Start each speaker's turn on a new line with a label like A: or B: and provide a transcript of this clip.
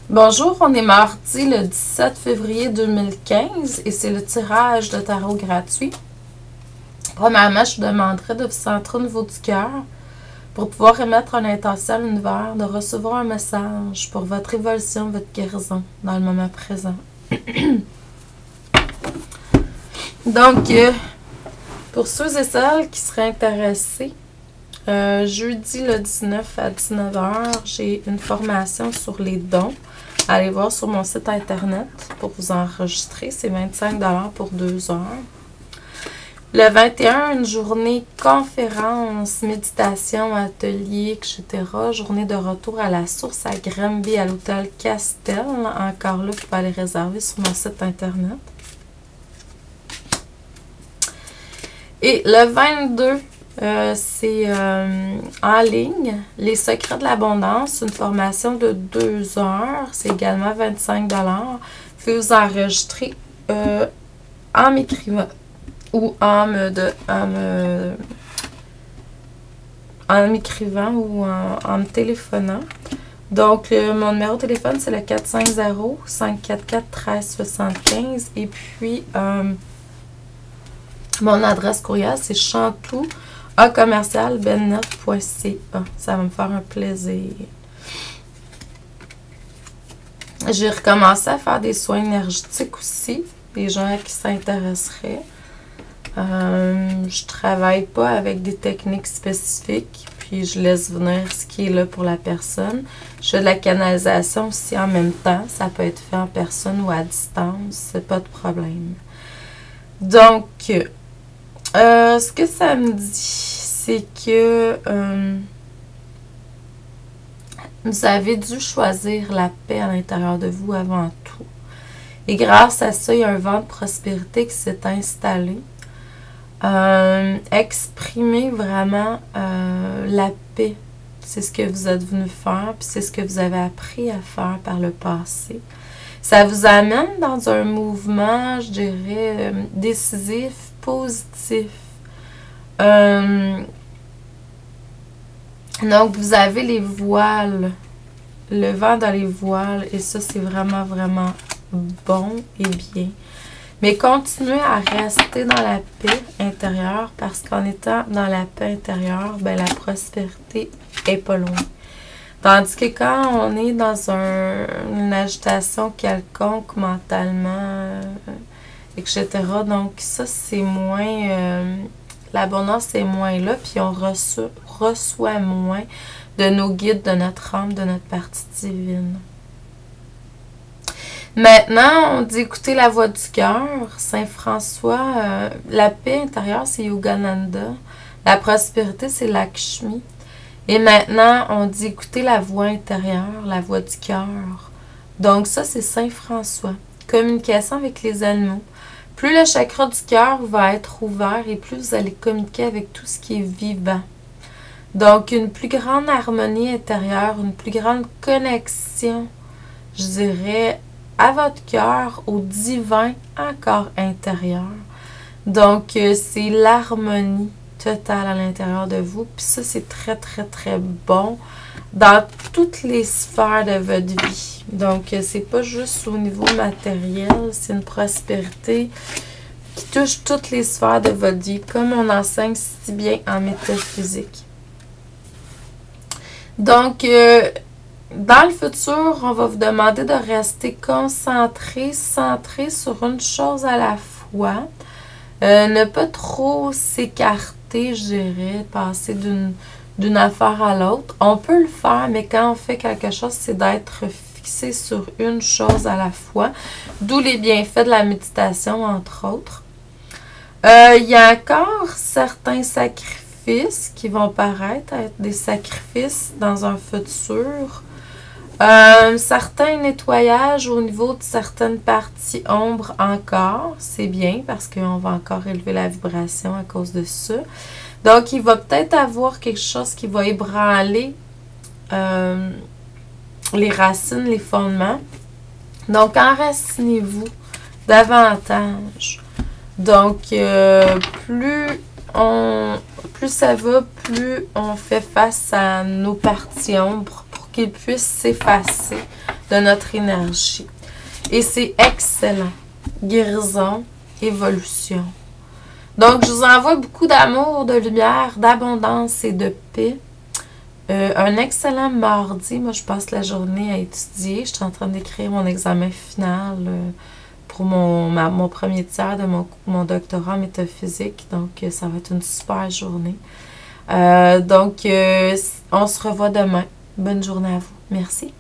A: Bonjour, on est mardi le 17 février 2015 et c'est le tirage de tarot gratuit. Premièrement, je vous demanderai de vous centrer au niveau du cœur pour pouvoir émettre une intention à l'univers, de recevoir un message pour votre évolution, votre guérison dans le moment présent. Donc, pour ceux et celles qui seraient intéressés, jeudi le 19 à 19h, j'ai une formation sur les dons. Allez voir sur mon site internet pour vous enregistrer. C'est 25 $ pour 2 heures. Le 21, une journée conférence, méditation, atelier, etc. Journée de retour à la source à Granby, à l'hôtel Castel. Encore là, vous pouvez aller réserver sur mon site internet. Et le 22, c'est en ligne, les secrets de l'abondance, une formation de 2 heures, c'est également 25 $. Vous pouvez vous enregistrer en m'écrivant ou en m'écrivant ou en me téléphonant. Donc, mon numéro de téléphone, c'est le 450-544-1375 et puis mon adresse courriel, c'est chantou@bennet.ca. Ça va me faire un plaisir. J'ai recommencé à faire des soins énergétiques aussi. Les gens qui s'intéresseraient. Je travaille pas avec des techniques spécifiques. Puis je laisse venir ce qui est là pour la personne. Je fais de la canalisation aussi en même temps. Ça peut être fait en personne ou à distance. C'est pas de problème. Donc, ce que ça me dit, c'est que vous avez dû choisir la paix à l'intérieur de vous avant tout. Et grâce à ça, il y a un vent de prospérité qui s'est installé. Exprimez vraiment la paix. C'est ce que vous êtes venu faire, puis c'est ce que vous avez appris à faire par le passé. Ça vous amène dans un mouvement, je dirais, décisif, positif. Donc, vous avez les voiles, le vent dans les voiles, et ça, c'est vraiment, vraiment bon et bien. Mais continuez à rester dans la paix intérieure, parce qu'en étant dans la paix intérieure, ben, la prospérité est pas loin. Tandis que quand on est dans une agitation quelconque mentalement, etc., donc ça, c'est moins... l'abondance est moins là, puis on reçoit moins de nos guides, de notre âme, de notre partie divine. Maintenant, on dit écouter la voix du cœur. Saint François, la paix intérieure, c'est Yogananda. La prospérité, c'est Lakshmi. Et maintenant, on dit écouter la voix intérieure, la voix du cœur. Donc ça, c'est Saint François. Communication avec les animaux. Plus le chakra du cœur va être ouvert et plus vous allez communiquer avec tout ce qui est vivant. Donc, une plus grande harmonie intérieure, une plus grande connexion, je dirais, à votre cœur, au divin encore intérieur. Donc, c'est l'harmonie totale à l'intérieur de vous. Puis ça, c'est très, très, très bon dans toutes les sphères de votre vie. Donc, c'est pas juste au niveau matériel, c'est une prospérité qui touche toutes les sphères de votre vie, comme on enseigne si bien en métaphysique. Donc, dans le futur, on va vous demander de rester concentré, centré sur une chose à la fois. Ne pas trop s'écarter, je dirais, passer d'une affaire à l'autre. On peut le faire, mais quand on fait quelque chose, c'est d'être fixé sur une chose à la fois. D'où les bienfaits de la méditation, entre autres. Il y a encore certains sacrifices qui vont paraître être des sacrifices dans un futur. Certains nettoyages au niveau de certaines parties ombres encore, c'est bien parce qu'on va encore élever la vibration à cause de ça. Donc, il va peut-être avoir quelque chose qui va ébranler les racines, les fondements. Donc, enracinez-vous davantage. Donc, plus ça va, plus on fait face à nos parties ombres pour qu'ils puissent s'effacer de notre énergie. Et c'est excellent. Guérison, évolution. Donc, je vous envoie beaucoup d'amour, de lumière, d'abondance et de paix. Un excellent mardi. Moi, je passe la journée à étudier. Je suis en train d'écrire mon examen final pour mon premier tiers de mon doctorat en métaphysique. Donc, ça va être une super journée. On se revoit demain. Bonne journée à vous. Merci.